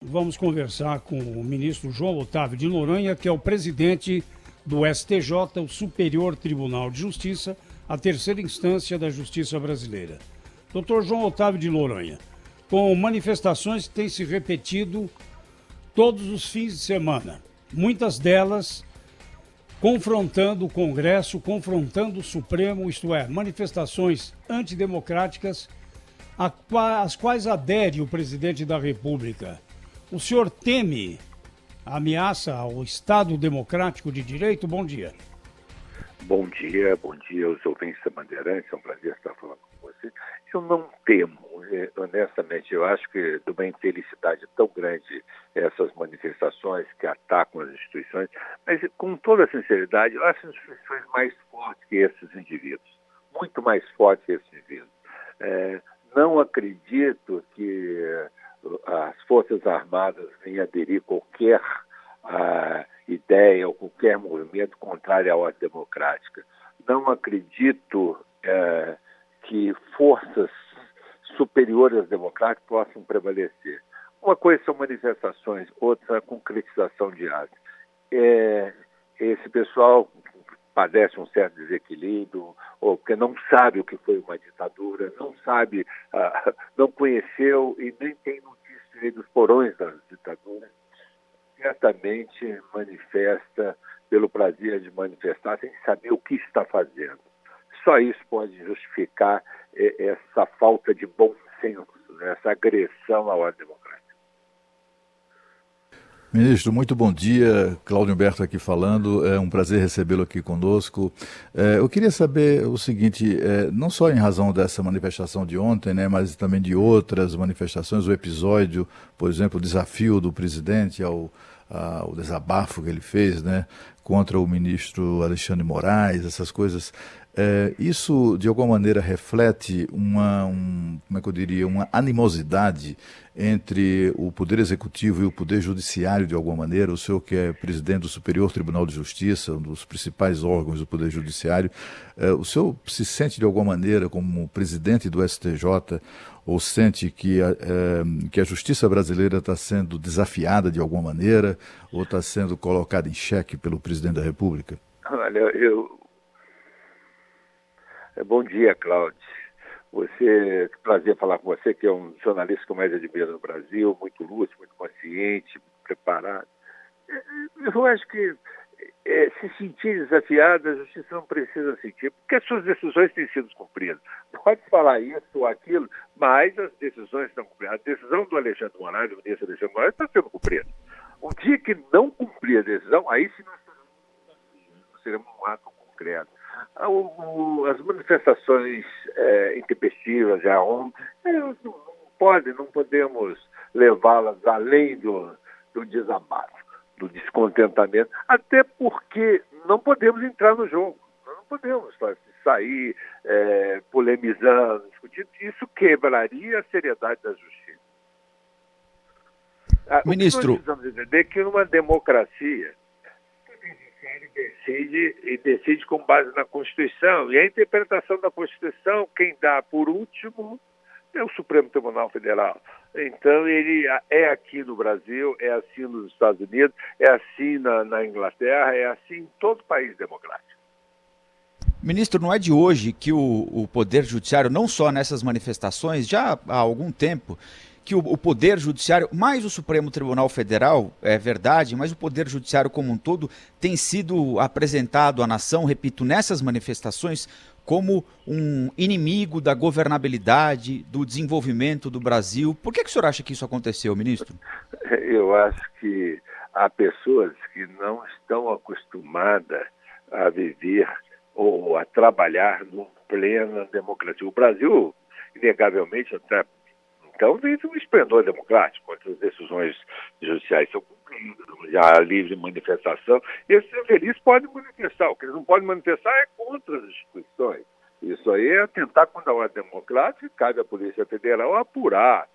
Vamos conversar com o ministro João Otávio de Noronha, que é o presidente do STJ, o Superior Tribunal de Justiça, a terceira instância da Justiça Brasileira. Doutor João Otávio de Noronha, com manifestações que têm se repetido todos os fins de semana, muitas delas confrontando o Congresso, confrontando o Supremo, isto é, manifestações antidemocráticas às quais adere o presidente da República. O senhor teme a ameaça ao Estado Democrático de Direito? Bom dia. Bom dia aos ouvintes da Bandeirantes, é um prazer estar falando com você. Eu não temo, honestamente, eu acho que de uma infelicidade tão grande essas manifestações que atacam as instituições, mas com toda sinceridade, eu acho as instituições mais fortes que esses indivíduos, muito mais fortes que esses indivíduos. Não acredito que as Forças Armadas venham aderir qualquer ideia ou qualquer movimento contrário à ordem democrática. Não acredito que forças superiores às democráticas possam prevalecer. Uma coisa são manifestações, outra a concretização de atos. Esse pessoal padece um certo desequilíbrio, ou porque não sabe o que foi uma ditadura, não sabe, não conheceu e nem tem notícia dos porões das ditaduras, certamente manifesta pelo prazer de manifestar sem saber o que está fazendo. Só isso pode justificar essa falta de bom senso, né? Essa agressão à ordem democrática. Ministro, muito bom dia. Cláudio Humberto aqui falando. É um prazer recebê-lo aqui conosco. Eu queria saber o seguinte, não só em razão dessa manifestação de ontem, né, mas também de outras manifestações, o episódio, por exemplo, o desafio do presidente ao desabafo que ele fez, né, contra o ministro Alexandre Moraes, essas coisas. Isso, de alguma maneira, reflete como é que eu diria, uma animosidade entre o Poder Executivo e o Poder Judiciário, de alguma maneira. O senhor que é presidente do Superior Tribunal de Justiça, um dos principais órgãos do Poder Judiciário, o senhor se sente, de alguma maneira, como presidente do STJ, ou sente que a justiça brasileira está sendo desafiada de alguma maneira, ou está sendo colocada em xeque pelo presidente da República? Olha, bom dia, Cláudio. Que prazer falar com você, que é um jornalista que eu mais admiro no Brasil, muito lúcido, muito consciente, muito preparado. Eu acho que se sentir desafiada, a justiça não precisa sentir, porque as suas decisões têm sido cumpridas. Pode falar isso ou aquilo, mas as decisões estão cumpridas. A decisão do Alexandre Moraes, do ministro Alexandre Moraes, está sendo cumprida. O dia que não cumprir a decisão, aí sim nós teremos um ato concreto. As manifestações intempestivas, não podemos levá-las além do desabafo, do descontentamento, até porque não podemos entrar no jogo. Nós não podemos sair polemizando, discutindo. Isso quebraria a seriedade da justiça. Ministro, O que nós precisamos entender é que numa democracia decide com base na Constituição. E a interpretação da Constituição, quem dá por último é o Supremo Tribunal Federal. Então, ele é aqui no Brasil, é assim nos Estados Unidos, é assim na Inglaterra, é assim em todo país democrático. Ministro, não é de hoje que o Poder Judiciário, não só nessas manifestações, já há algum tempo, que o Poder Judiciário, mais o Supremo Tribunal Federal, é verdade, mas o Poder Judiciário como um todo tem sido apresentado à nação, repito, nessas manifestações, como um inimigo da governabilidade, do desenvolvimento do Brasil. Por que o senhor acha que isso aconteceu, ministro? Eu acho que há pessoas que não estão acostumadas a viver ou a trabalhar numa plena democracia. O Brasil, inegavelmente, então vive um esplendor democrático, quando as decisões judiciais são cumpridas, já há livre manifestação. Esses infelices podem manifestar, o que eles não podem manifestar é contra as instituições. Isso aí é atentar contra a ordem democrática e cabe à Polícia Federal apurar.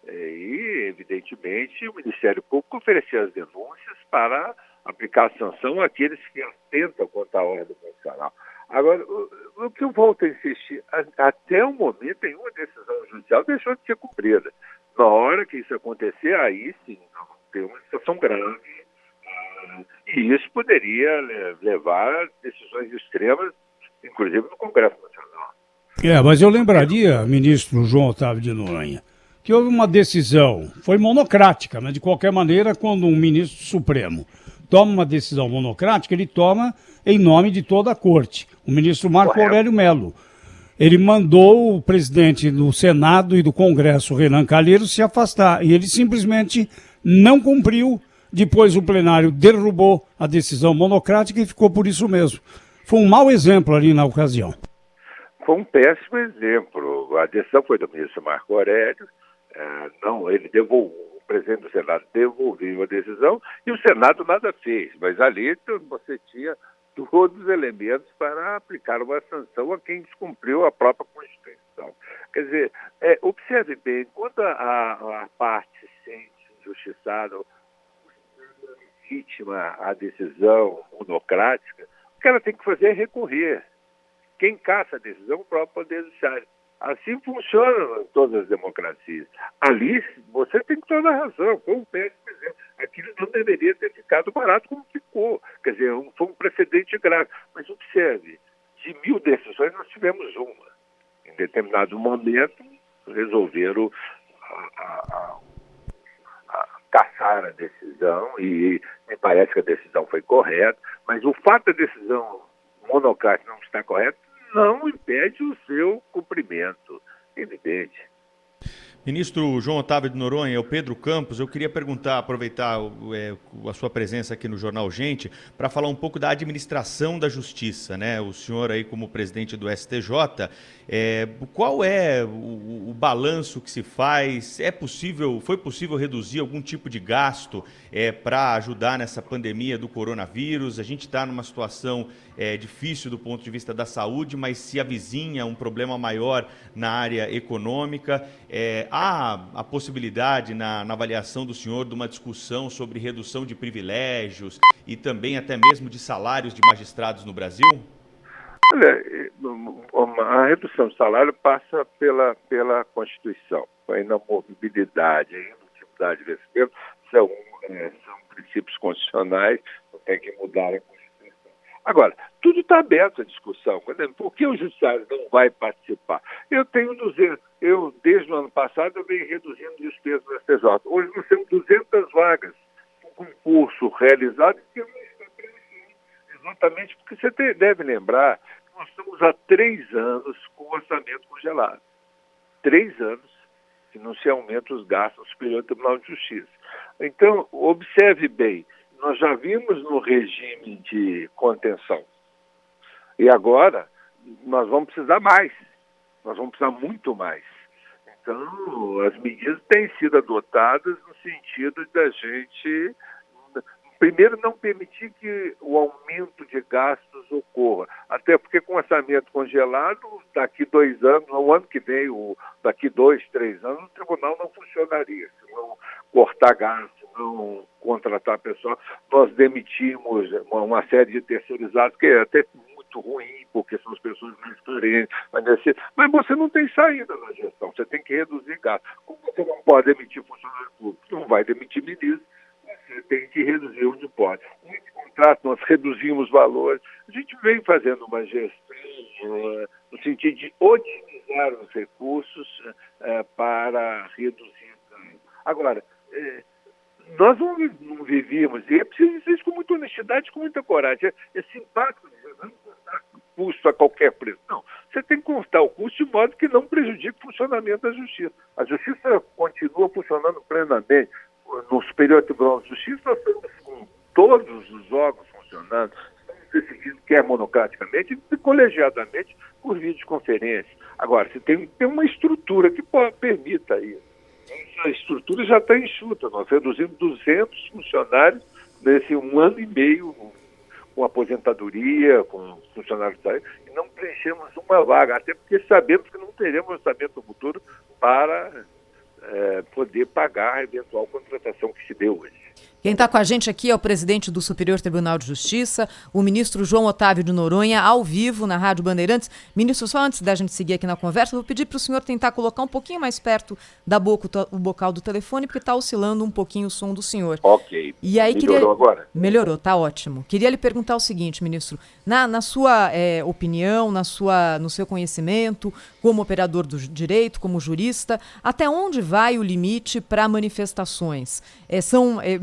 E, evidentemente, o Ministério Público oferecer as denúncias para aplicar sanção àqueles que atentam contra a ordem constitucional. Agora, o que eu volto a insistir, até o momento nenhuma decisão judicial deixou de ser cumprida. Na hora que isso acontecer, aí sim, nós vamos ter uma situação grave. E isso poderia levar a decisões extremas, inclusive no Congresso Nacional. Mas eu lembraria, ministro João Otávio de Noronha, que houve uma decisão, foi monocrática, mas de qualquer maneira, quando um ministro supremo toma uma decisão monocrática, ele toma em nome de toda a corte. O ministro Marco Aurélio Mello. Ele mandou o presidente do Senado e do Congresso, Renan Calheiros, se afastar. E ele simplesmente não cumpriu. Depois o plenário derrubou a decisão monocrática e ficou por isso mesmo. Foi um mau exemplo ali na ocasião. Foi um péssimo exemplo. A decisão foi do ministro Marco Aurélio. O presidente do Senado devolveu a decisão e o Senado nada fez. Mas ali você tinha todos os elementos para aplicar uma sanção a quem descumpriu a própria Constituição. Quer dizer, observe bem, quando a parte se sente injustiçada, legítima a decisão monocrática, o que ela tem que fazer é recorrer. Quem caça a decisão é o próprio Poder Judiciário. Assim funciona em todas as democracias. Ali, você tem toda a razão, foi um péssimo exemplo. Aquilo não deveria ter ficado barato como ficou. Quer dizer, foi um precedente grave. Mas observe, de 1000 decisões nós tivemos uma. Em determinado momento, resolveram caçar a decisão e me parece que a decisão foi correta, mas o fato da decisão monocrática não estar correta não impede o seu cumprimento. Evidente. Ministro João Otávio de Noronha, o Pedro Campos, eu queria aproveitar a sua presença aqui no Jornal Gente, para falar um pouco da administração da justiça, né? O senhor aí como presidente do STJ, qual é o balanço que se faz? Foi possível reduzir algum tipo de gasto para ajudar nessa pandemia do coronavírus? A gente está numa situação difícil do ponto de vista da saúde, mas se avizinha um problema maior na área econômica. Há a possibilidade, na avaliação do senhor, de uma discussão sobre redução de privilégios e também até mesmo de salários de magistrados no Brasil? Olha, a redução de salário passa pela Constituição. A inamovibilidade, a indutibilidade de vencimento são princípios constitucionais, não tem que mudar a Constituição. Agora, tudo está aberto à discussão. Por que o judiciário não vai participar? Desde o ano passado, eu venho reduzindo despesas do STJ. Hoje nós temos 200 vagas. Um concurso realizado que não está preenchido. Exatamente porque você deve lembrar que nós estamos há 3 anos com o orçamento congelado. 3 anos que não se aumentam os gastos do Superior Tribunal de Justiça. Então, observe bem, nós já vimos no regime de contenção. E agora nós vamos precisar mais. Nós vamos precisar muito mais. Então, as medidas têm sido adotadas no sentido da gente, primeiro, não permitir que o aumento de gastos ocorra. Até porque com orçamento congelado, daqui 2 anos, no ano que vem, daqui 2, 3 anos, o tribunal não funcionaria. Se não cortar gastos, não contratar pessoal, nós demitimos uma série de terceirizados, que é até muito ruim, porque são as pessoas mais carentes, mas você não tem saída na gestão, você tem que reduzir gastos. Como você não pode demitir funcionário público, não vai demitir ministro, você tem que reduzir onde pode. Nesse contrato, nós reduzimos valores. A gente vem fazendo uma gestão no sentido de otimizar os recursos para reduzir ganho. Agora, nós não vivíamos, e é preciso dizer isso com muita honestidade, com muita coragem. É simpático dizer, não cortar custo a qualquer preço. Não, você tem que cortar o custo de modo que não prejudique o funcionamento da justiça. A justiça continua funcionando plenamente. No Superior Tribunal de Justiça, nós estamos com todos os órgãos funcionando, estamos decidindo, quer monocraticamente, e colegiadamente, por videoconferência. Agora, você tem uma estrutura que permita isso. Essa estrutura já está enxuta. Nós reduzimos 200 funcionários nesse 1 ano e meio, com aposentadoria, com funcionários da área, e não preenchemos uma vaga, até porque sabemos que não teremos orçamento futuro para poder pagar a eventual contratação que se deu hoje. Quem está com a gente aqui é o presidente do Superior Tribunal de Justiça, o ministro João Otávio de Noronha, ao vivo na Rádio Bandeirantes. Ministro, só antes da gente seguir aqui na conversa, vou pedir para o senhor tentar colocar um pouquinho mais perto da boca o bocal do telefone, porque está oscilando um pouquinho o som do senhor. Ok. E aí, Melhorou agora? Melhorou, tá ótimo. Queria lhe perguntar o seguinte, ministro, na sua opinião, no seu conhecimento, como operador do direito, como jurista, até onde vai o limite para manifestações?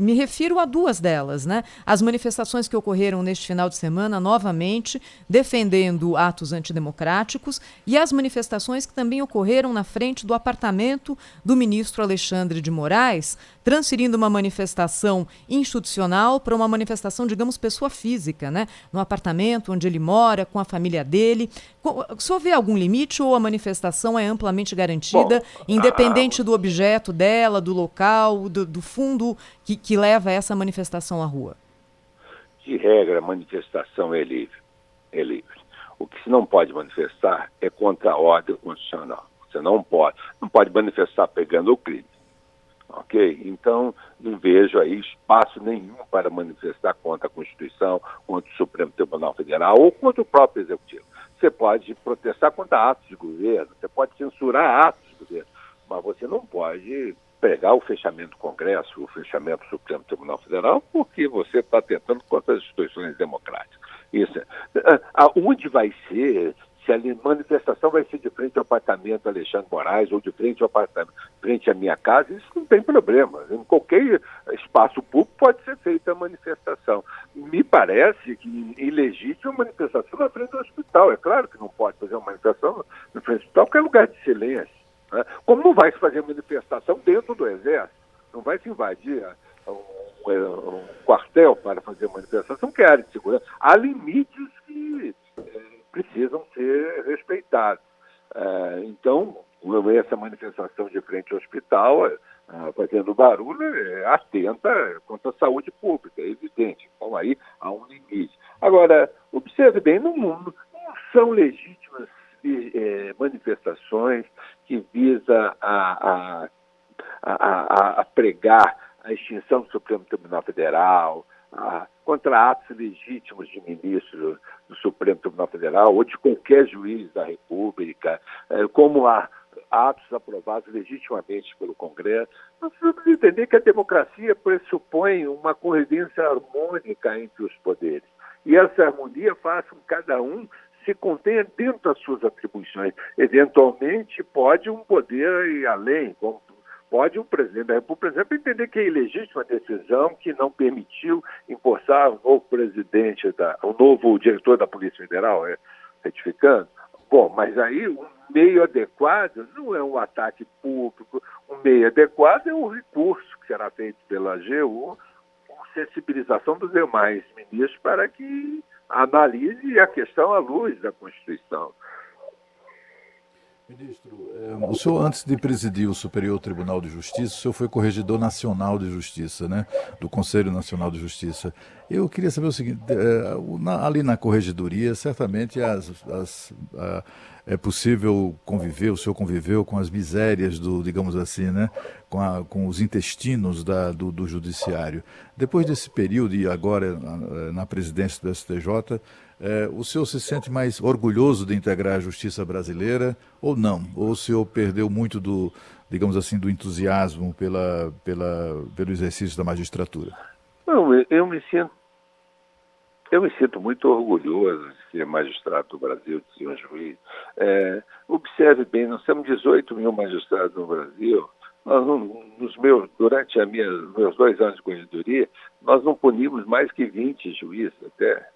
Me refiro a duas delas, né? As manifestações que ocorreram neste final de semana, novamente, defendendo atos antidemocráticos, e as manifestações que também ocorreram na frente do apartamento do ministro Alexandre de Moraes, transferindo uma manifestação institucional para uma manifestação, digamos, pessoa física, né? No apartamento onde ele mora, com a família dele. O senhor vê algum limite ou a manifestação é amplamente garantida, independente do objeto dela, do local, do fundo que leva essa manifestação à rua? De regra, a manifestação é livre. É livre. O que se não pode manifestar é contra a ordem constitucional. Você não pode manifestar pegando o crime. Ok? Então, não vejo aí espaço nenhum para manifestar contra a Constituição, contra o Supremo Tribunal Federal ou contra o próprio Executivo. Você pode protestar contra atos de governo, você pode censurar atos de governo, mas você não pode pregar o fechamento do Congresso, o fechamento do Supremo Tribunal Federal, porque você está tentando contra as instituições democráticas. Isso. Onde vai ser? Se a manifestação vai ser de frente ao apartamento Alexandre Moraes ou de frente ao apartamento, frente à minha casa, isso não tem problema. Em qualquer espaço público pode ser feita a manifestação. Me parece que ilegítima a manifestação na frente do hospital. É claro que não pode fazer uma manifestação na frente do hospital, porque é lugar de silêncio. Né? Como não vai se fazer manifestação dentro do Exército? Não vai se invadir um quartel para fazer manifestação, que é área de segurança. Há limites que precisam ser respeitados. Então, essa manifestação de frente ao hospital, fazendo barulho, atenta contra a saúde pública, é evidente. Então, aí há um limite. Agora, observe bem, não são legítimas manifestações que visam a pregar a extinção do Supremo Tribunal Federal, contra atos legítimos de ministro do Supremo Tribunal Federal ou de qualquer juiz da República, como há atos aprovados legitimamente pelo Congresso. Nós precisamos entender que a democracia pressupõe uma convivência harmônica entre os poderes. E essa harmonia faz com que cada um se contenha dentro das suas atribuições. Eventualmente, pode um poder ir além, como pode o presidente da República, por exemplo, entender que é ilegítima a decisão que não permitiu empossar o novo presidente, o novo diretor da Polícia Federal, retificando. Bom, mas aí um meio adequado não é um ataque público, um meio adequado é um recurso que será feito pela AGU, com sensibilização dos demais ministros para que analise a questão à luz da Constituição. Ministro, o senhor, antes de presidir o Superior Tribunal de Justiça, o senhor foi corregedor nacional de justiça, né? Do Conselho Nacional de Justiça. Eu queria saber o seguinte, ali na corregedoria, certamente é possível conviver, o senhor conviveu com as misérias digamos assim, né? Com os intestinos do judiciário. Depois desse período e agora na presidência do STJ, o senhor se sente mais orgulhoso de integrar a justiça brasileira ou não? Ou o senhor perdeu muito digamos assim, do entusiasmo pelo exercício da magistratura? Não, eu me sinto muito orgulhoso de ser magistrado do Brasil, de ser um juiz. Observe bem, nós temos 18 mil magistrados no Brasil. Durante meus 2 anos de corregedoria, nós não punimos mais que 20 juízes até.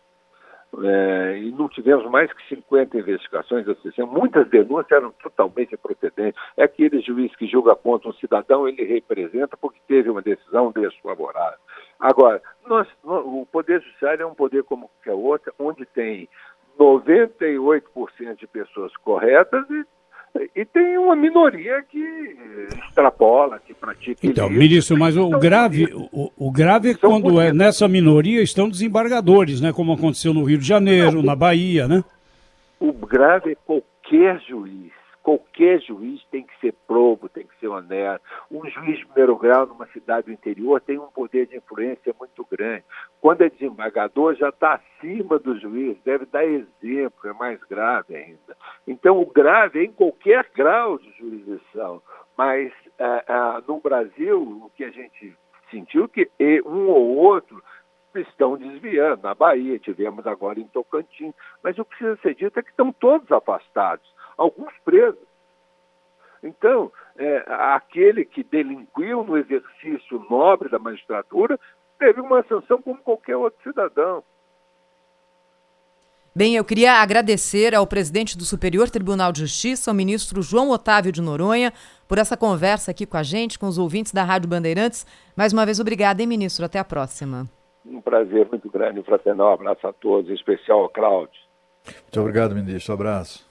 E não tivemos mais que 50 investigações, ou seja, muitas denúncias eram totalmente improcedentes. É aquele juiz que julga contra um cidadão, ele representa porque teve uma decisão desfavorável. Agora, o Poder Judiciário é um poder como qualquer outro, onde tem 98% de pessoas corretas e tem uma minoria que extrapola, que pratica Então, ilícito. ministro, mas o grave é quando nessa minoria estão desembargadores, né? Como aconteceu no Rio de Janeiro, na Bahia, né? O grave é qualquer juiz, Qualquer juiz tem que ser probo, tem que ser honesto. Um juiz de primeiro grau numa cidade do interior tem um poder de influência muito grande. Quando é desembargador, já está acima do juiz, deve dar exemplo, é mais grave ainda. Então, o grave é em qualquer grau de jurisdição. Mas, no Brasil, o que a gente sentiu que um ou outro estão desviando. Na Bahia, tivemos agora em Tocantins. Mas o que precisa ser dito é que estão todos afastados, alguns presos. Então, aquele que delinquiu no exercício nobre da magistratura teve uma sanção como qualquer outro cidadão. Bem, eu queria agradecer ao presidente do Superior Tribunal de Justiça, o ministro João Otávio de Noronha, por essa conversa aqui com a gente, com os ouvintes da Rádio Bandeirantes. Mais uma vez, obrigada, hein, ministro? Até a próxima. Um prazer muito grande, um fraternal abraço a todos, em especial ao Cláudio. Muito obrigado, ministro. Um abraço.